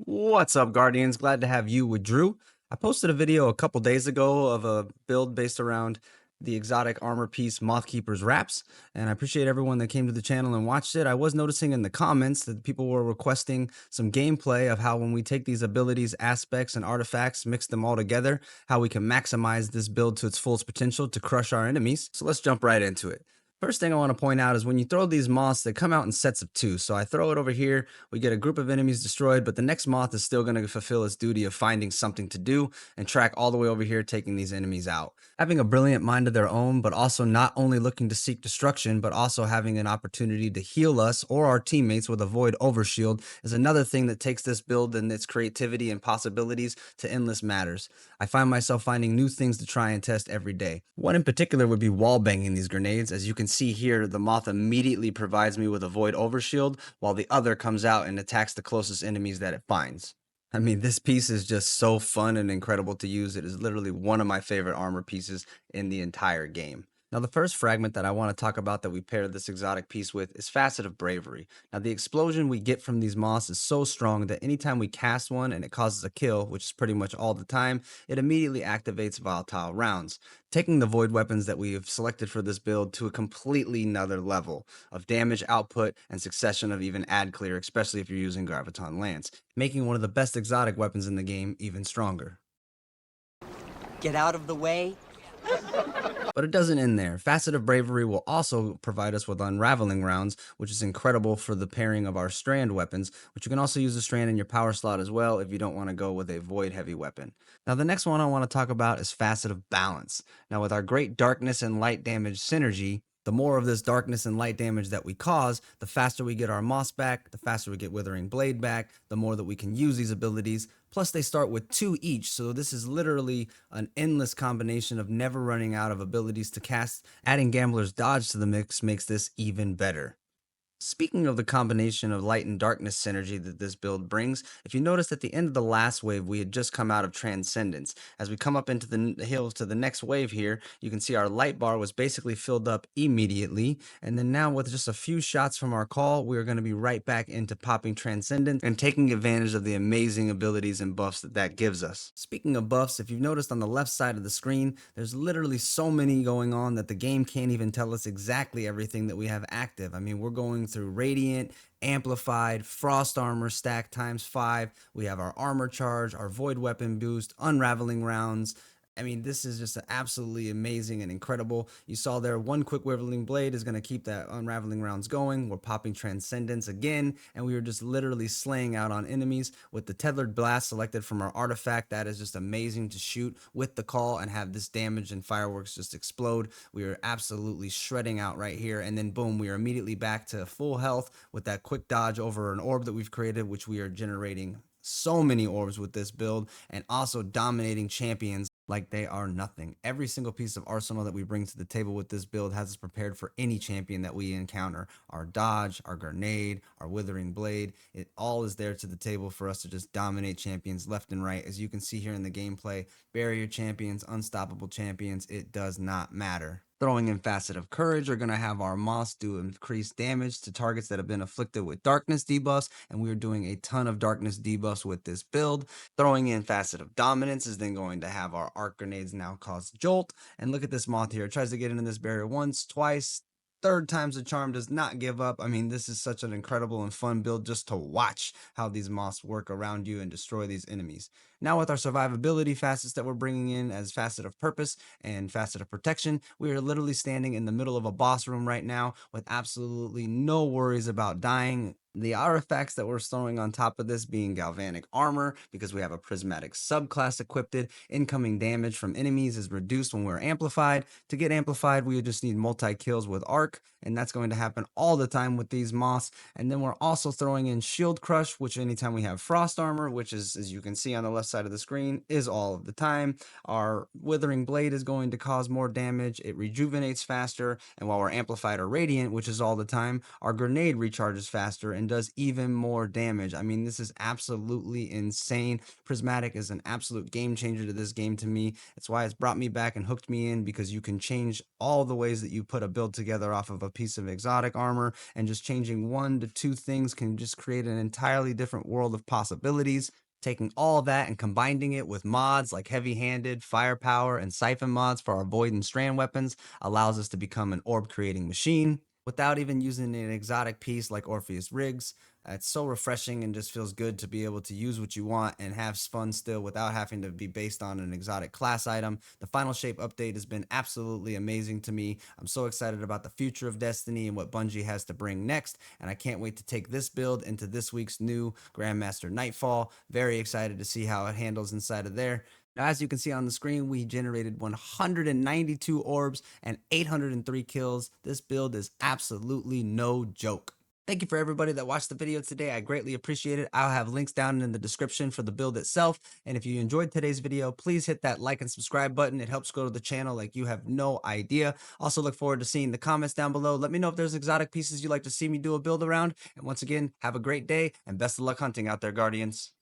What's up, Guardians? Glad to have you with Drew. I posted a video a couple days ago of a build based around the exotic armor piece Moth Keeper's Wraps, and I appreciate everyone that came to the channel and watched it. I was noticing in the comments that people were requesting some gameplay of how when we take these abilities, aspects, and artifacts, mix them all together, how we can maximize this build to its fullest potential to crush our enemies. So let's jump right into it. First thing I want to point out is when you throw these moths, they come out in sets of two. So I throw it over here, we get a group of enemies destroyed, but the next moth is still going to fulfill its duty of finding something to do and track all the way over here, taking these enemies out. Having a brilliant mind of their own, but also not only looking to seek destruction, but also having an opportunity to heal us or our teammates with a void overshield is another thing that takes this build and its creativity and possibilities to endless matters. I find myself finding new things to try and test every day. One in particular would be wall banging these grenades. As you can see here, the moth immediately provides me with a void overshield, while the other comes out and attacks the closest enemies that it finds. I mean, this piece is just so fun and incredible to use. It is literally one of my favorite armor pieces in the entire game. Now, the first fragment that I want to talk about that we paired this exotic piece with is Facet of Bravery. Now, the explosion we get from these moths is so strong that anytime we cast one and it causes a kill, which is pretty much all the time, it immediately activates volatile rounds, taking the void weapons that we have selected for this build to a completely another level of damage output and succession of even ad clear, especially if you're using Graviton Lance, making one of the best exotic weapons in the game even stronger. Get out of the way. But it doesn't end there. Facet of Bravery will also provide us with unraveling rounds, which is incredible for the pairing of our strand weapons, which you can also use a strand in your power slot as well if you don't want to go with a void heavy weapon. Now the next one I want to talk about is Facet of Balance. Now with our great darkness and light damage synergy, the more of this darkness and light damage that we cause, the faster we get our moss back, the faster we get Withering Blade back, the more that we can use these abilities. Plus they start with 2 each, so this is literally an endless combination of never running out of abilities to cast. Adding Gambler's Dodge to the mix makes this even better. Speaking of the combination of light and darkness synergy that this build brings, if you noticed at the end of the last wave, we had just come out of Transcendence. As we come up into the hills to the next wave here, you can see our light bar was basically filled up immediately. And then now with just a few shots from our call, we are going to be right back into popping Transcendence and taking advantage of the amazing abilities and buffs that that gives us. Speaking of buffs, if you've noticed on the left side of the screen, there's literally so many going on that the game can't even tell us exactly everything that we have active. I mean, we're going through Radiant, Amplified, Frost Armor stack times 5. We have our Armor Charge, our Void Weapon boost, Unraveling Rounds. I mean, this is just absolutely amazing and incredible. You saw there, one quick Withering Blade is going to keep that Unraveling Rounds going. We're popping Transcendence again, and we are just literally slaying out on enemies with the Tethered Blast selected from our artifact. That is just amazing to shoot with the call and have this damage and fireworks just explode. We are absolutely shredding out right here, and then boom, we are immediately back to full health with that quick dodge over an orb that we've created, which we are generating so many orbs with this build, and also dominating champions like they are nothing. Every single piece of arsenal that we bring to the table with this build has us prepared for any champion that we encounter. Our dodge, our grenade, our withering blade, it all is there to the table for us to just dominate champions left and right. As you can see here in the gameplay, barrier champions, unstoppable champions, it does not matter. Throwing in Facet of Courage are going to have our moss do increased damage to targets that have been afflicted with darkness debuffs, and we are doing a ton of darkness debuffs with this build. Throwing in Facet of Dominance is then going to have our arc grenades now cause jolt. And look at this moth here. It tries to get into this barrier once, twice, third time's the charm, does not give up. I mean, this is such an incredible and fun build just to watch how these moths work around you and destroy these enemies. Now with our survivability facets that we're bringing in as Facet of Purpose and Facet of Protection, we are literally standing in the middle of a boss room right now with absolutely no worries about dying. The artifacts that we're throwing on top of this being Galvanic Armor, because we have a Prismatic subclass equipped. Incoming damage from enemies is reduced when we're amplified. To get amplified, we just need multi-kills with Arc, and that's going to happen all the time with these moths. And then we're also throwing in Shield Crush, which anytime we have Frost Armor, which is, as you can see on the left side of the screen, is all of the time. Our Withering Blade is going to cause more damage. It rejuvenates faster, and while we're amplified or radiant, which is all the time, our grenade recharges faster and does even more damage. I mean, this is absolutely insane. Prismatic is an absolute game changer to this game to me. It's why it's brought me back and hooked me in, because you can change all the ways that you put a build together off of a piece of exotic armor, and just changing 1 to 2 things can just create an entirely different world of possibilities. Taking all that and combining it with mods like Heavy Handed, Firepower, and Siphon mods for our Void and Strand weapons allows us to become an orb creating machine without even using an exotic piece like Orpheus Rigs. It's so refreshing and just feels good to be able to use what you want and have fun still without having to be based on an exotic class item. The Final Shape update has been absolutely amazing to me. I'm so excited about the future of Destiny and what Bungie has to bring next, and I can't wait to take this build into this week's new Grandmaster Nightfall. Very excited to see how it handles inside of there. Now, as you can see on the screen, we generated 192 orbs and 803 kills. This build is absolutely no joke. Thank you for everybody that watched the video today. I greatly appreciate it. I'll have links down in the description for the build itself. And if you enjoyed today's video, please hit that like and subscribe button. It helps grow the channel like you have no idea. Also look forward to seeing the comments down below. Let me know if there's exotic pieces you'd like to see me do a build around. And once again, have a great day and best of luck hunting out there, Guardians.